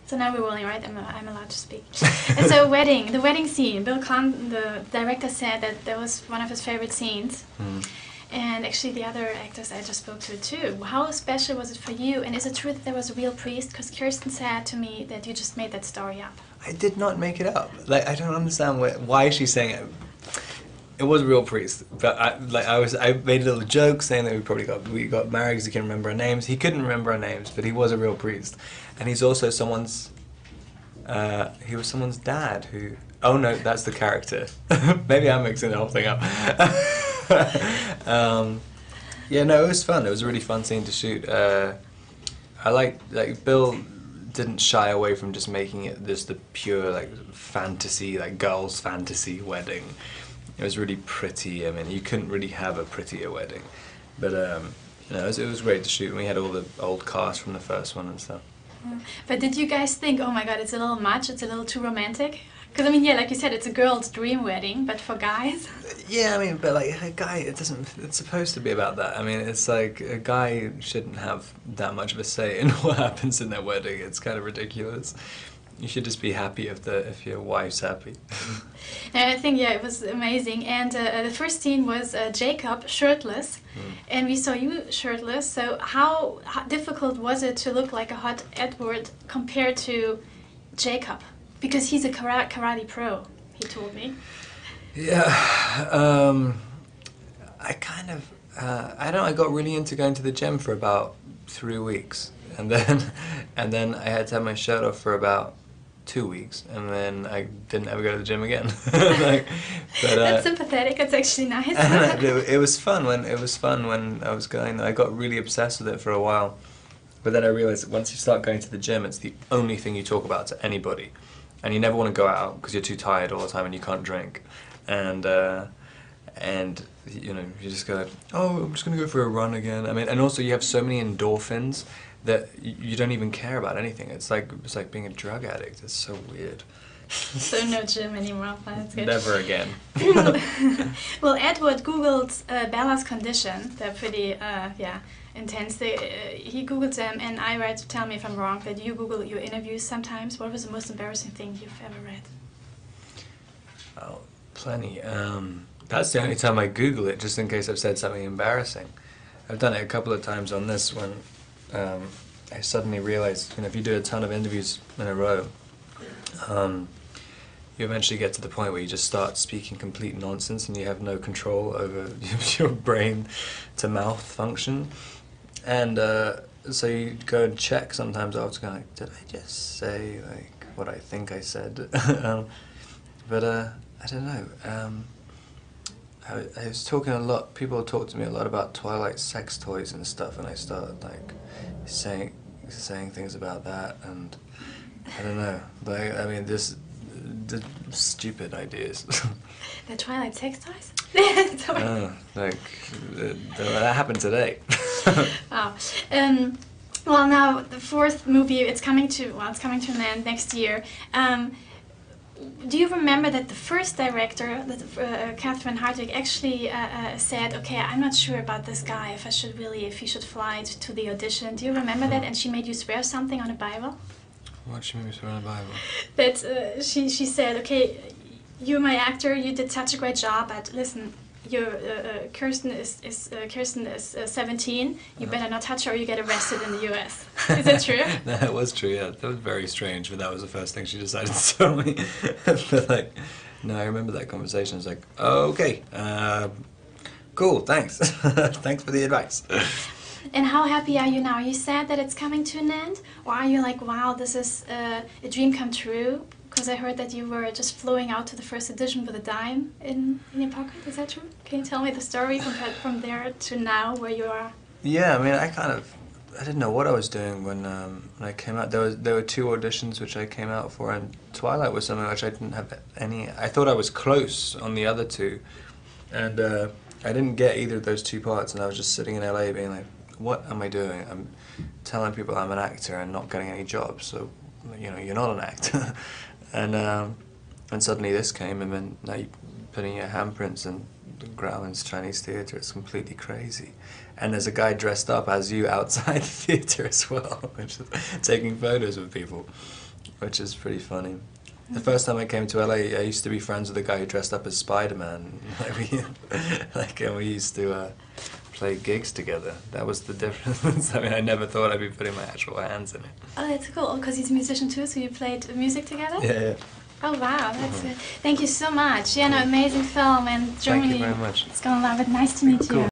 So now we're rolling, right? I'm allowed to speak. And so the wedding scene. Bill Kahn, the director, said that was one of his favorite scenes. And actually the other actors I just spoke to too. How special was it for you? And is it true that there was a real priest? Because Kirsten said to me that you just made that story up. I did not make it up. Like, I don't understand why she's saying it. It was a real priest, but I made a little joke saying that we got married because he couldn't remember our names. He couldn't remember our names, but he was a real priest, and he's also someone's. He was someone's dad who. Oh no, that's the character. Maybe I'm mixing the whole thing up. Yeah, no, it was fun. It was a really fun scene to shoot. I like Bill didn't shy away from just making it the pure like fantasy, like girls' fantasy wedding. It was really pretty. I mean, you couldn't really have a prettier wedding. But you know, it was great to shoot. And we had all the old cast from the first one and stuff. But did you guys think, oh my god, it's a little much, it's a little too romantic? Because I mean, yeah, like you said, it's a girl's dream wedding, but for guys? Yeah, I mean, but like a guy, it's supposed to be about that. I mean, it's like a guy shouldn't have that much of a say in what happens in their wedding. It's kind of ridiculous. You should just be happy if your wife's happy. And I think, yeah, it was amazing. And the first scene was Jacob shirtless, and we saw you shirtless. So how difficult was it to look like a hot Edward compared to Jacob? Because he's a karate pro, he told me. Yeah, I kind of, I don't know, I got really into going to the gym for about 3 weeks. And then I had to have my shirt off for about 2 weeks, and then I didn't ever go to the gym again. That's sympathetic. It's actually nice. It was fun when I was going. I got really obsessed with it for a while, but then I realized once you start going to the gym, it's the only thing you talk about to anybody, and you never want to go out because you're too tired all the time and you can't drink, and you know, you just go, oh, I'm just gonna go for a run again. I mean, and also you have so many endorphins that you don't even care about anything. It's like being a drug addict. It's so weird. So no gym anymore. That's good. Never again. Well, Edward Googled Bella's condition. They're pretty, yeah, intense. He Googled them, and I read, tell me if I'm wrong, that you Google your interviews sometimes. What was the most embarrassing thing you've ever read? Oh, plenty. That's the only time I Google it, just in case I've said something embarrassing. I've done it a couple of times on this one. I suddenly realized, you know, if you do a ton of interviews in a row, you eventually get to the point where you just start speaking complete nonsense and you have no control over your brain to mouth function. And so you go and check sometimes after going, like, did I just say like what I think I said? But I don't know. I was talking a lot, people talk to me a lot about Twilight sex toys and stuff, and I started like saying things about that, and I don't know, like, I mean, the stupid ideas. The Twilight sex toys? Like, that happened today. Wow. Well, now the fourth movie, it's coming to an end next year. Do you remember that the first director, Catherine Hartwig, actually said, okay, I'm not sure about this guy, if he should fly to the audition. Do you remember that? And she made you swear something on a Bible? What, she made me swear on a Bible? That she said, okay, you're my actor, you did such a great job, but listen, Kirsten is 17. You better not touch her or you get arrested in the US. Is that true? That was true, yeah. That was very strange, but that was the first thing she decided to tell me. But like, no, I remember that conversation. I was like, oh, okay, cool, thanks. Thanks for the advice. And how happy are you now? Are you sad that it's coming to an end? Or are you like, wow, this is a dream come true? Because I heard that you were just flowing out to the first edition with a dime in your pocket. Is that true? Can you tell me the story compared from there to now, where you are? Yeah, I mean, I didn't know what I was doing when I came out. There were 2 auditions which I came out for, and Twilight was something which I didn't have any. I thought I was close on the other 2, and I didn't get either of those 2 parts. And I was just sitting in LA, being like, "What am I doing? I'm telling people I'm an actor and not getting any jobs. So, you know, you're not an actor." And suddenly this came, and then now you're putting your handprints in Grauman's Chinese theatre. It's completely crazy. And there's a guy dressed up as you outside the theatre as well, which is taking photos with people. which is pretty funny. The first time I came to LA, I used to be friends with a guy who dressed up as Spider-Man. And we used to play gigs together. That was the difference. I mean, I never thought I'd be putting my actual hands in it. Oh, that's cool. Because he's a musician too, so you played music together? Yeah. Oh wow, that's Thank you so much. Yeah, no, amazing film, and Germany. Thank you very much. It's gonna love it. Nice to meet you. Cool.